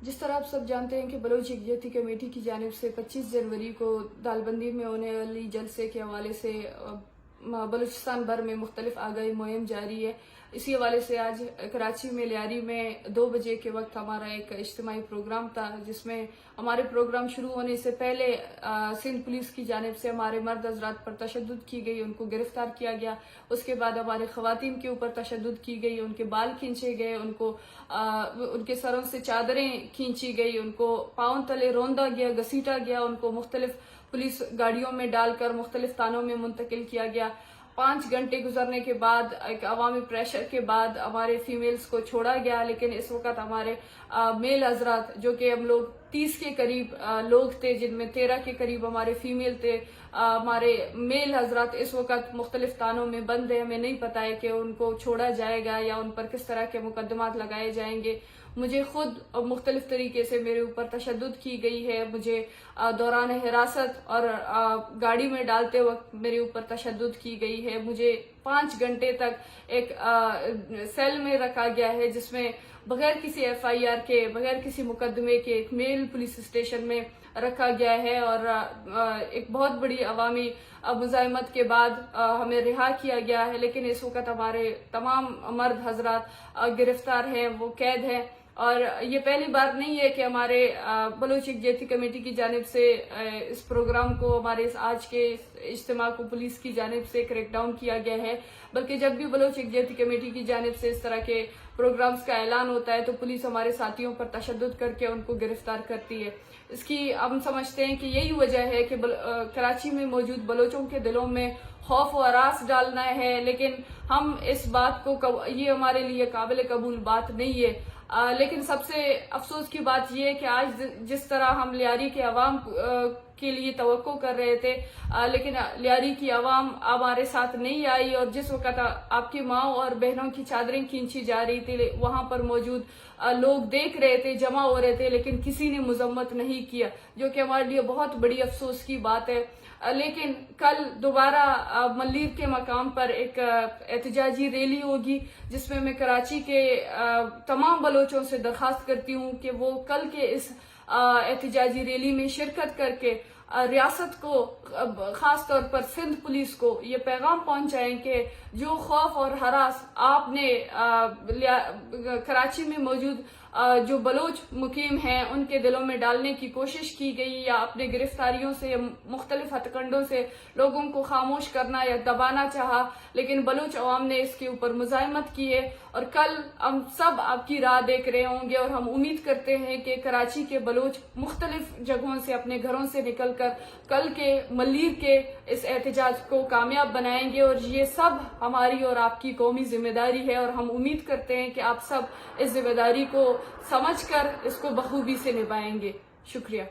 जिस तरह आप सब जानते हैं कि बलोच यकजहती कमेटी की जानिब से 25 जनवरी को दालबंदी में होने वाली जलसे के हवाले से बलूचिस्तान भर में मुख्तलिफ आगाही मुहिम जारी है। इसी हवाले से आज कराची में लियारी में 2 बजे के वक्त हमारा एक इज्तिमाई प्रोग्राम था, जिसमें हमारे प्रोग्राम शुरू होने से पहले सिंध पुलिस की जानिब से हमारे मर्द हजरात पर तशद्दुद की गई, उनको गिरफ्तार किया गया। उसके बाद हमारे खवातीन के ऊपर तशद्दुद की गई, उनके बाल खींचे गए, उनके सरों से चादरें खींची गई, उनको पाँव तले रौंदा गया, घसीटा गया, उनको मुख्तलिफ पुलिस गाड़ियों में डालकर मुख्तलिफ थानों में मुंतकिल किया गया। 5 घंटे गुजरने के बाद एक अवामी प्रेशर के बाद हमारे फीमेल्स को छोड़ा गया, लेकिन इस वक्त हमारे मेल हजरात, जो कि हम लोग 30 के करीब लोग थे, जिनमें 13 के करीब हमारे फीमेल थे, हमारे मेल हजरात इस वक्त मुख्तलिफ थानों में बंद है। हमें नहीं पता है कि उनको छोड़ा जाएगा या उन पर किस तरह के मुकदमात लगाए जाएंगे। मुझे खुद मुख्तलिफ तरीके से मेरे ऊपर तशद्दुद की गई है। मुझे दौरान हिरासत और गाड़ी में डालते वक्त मेरे ऊपर तशद्दुद की गई है। मुझे 5 घंटे तक एक सेल में रखा गया है, जिसमें बगैर किसी FIR के, बगैर किसी मुकदमे के एक मेल पुलिस स्टेशन में रखा गया है। और एक बहुत बड़ी अवामी मुजाहिमत के बाद हमें रिहा किया गया है, लेकिन इस वक्त हमारे तमाम मर्द हजरात गिरफ्तार हैं, वो कैद हैं। और ये पहली बार नहीं है कि हमारे बलोच यकजहती कमेटी की जानिब से इस प्रोग्राम को, हमारे इस आज के इज्तिमा को पुलिस की जानिब से क्रैकडाउन किया गया है, बल्कि जब भी बलोच यकजहती कमेटी की जानिब से इस तरह के प्रोग्राम्स का ऐलान होता है तो पुलिस हमारे साथियों पर तशद्दुद करके उनको गिरफ्तार करती है। इसकी हम समझते हैं कि यही वजह है कि कराची में मौजूद बलोचों के दिलों में खौफ और हरास डालना है, लेकिन हम इस बात को, ये हमारे लिए काबिल कबूल बात नहीं है। लेकिन सबसे अफसोस की बात यह है कि आज जिस तरह हम लियारी के अवाम के लिए तवक्को कर रहे थे, लेकिन लियारी की अवाम हमारे साथ नहीं आई, और जिस वक्त आपकी माओ और बहनों की चादरें खींची जा रही थी, वहां पर मौजूद लोग देख रहे थे, जमा हो रहे थे, लेकिन किसी ने मजम्मत नहीं किया, जो कि हमारे लिए बहुत बड़ी अफसोस की बात है। लेकिन कल दोबारा मल्लीर के मकाम पर एक एहतजाजी रैली होगी, जिसमें मैं कराची के तमाम बलोचों से दरख्वास्त करती हूँ कि वो कल के इस एहतजाजी रैली में शिरकत करके रियासत को, खास तौर पर सिंध पुलिस को ये पैगाम पहुंचाएं कि जो खौफ और हरास आपने कराची में मौजूद जो बलोच मुकीम हैं उनके दिलों में डालने की कोशिश की गई, या अपने गिरफ्तारियों से या मुख्तलिफ हथकंडों से लोगों को खामोश करना या दबाना चाहा, लेकिन बलोच अवाम ने इसके ऊपर मुजाहिमत की है। और कल हम सब आपकी राह देख रहे होंगे, और हम उम्मीद करते हैं कि कराची के बलोच मुख्तलिफ जगहों से, अपने घरों से निकल कर कल के मल्लीर के इस एहतजाज को कामयाब बनाएंगे। और ये सब हमारी और आपकी कौमी जिम्मेदारी है, और हम उम्मीद करते हैं कि आप सब इस जिम्मेदारी को समझकर इसको बखूबी से निभाएंगे। शुक्रिया।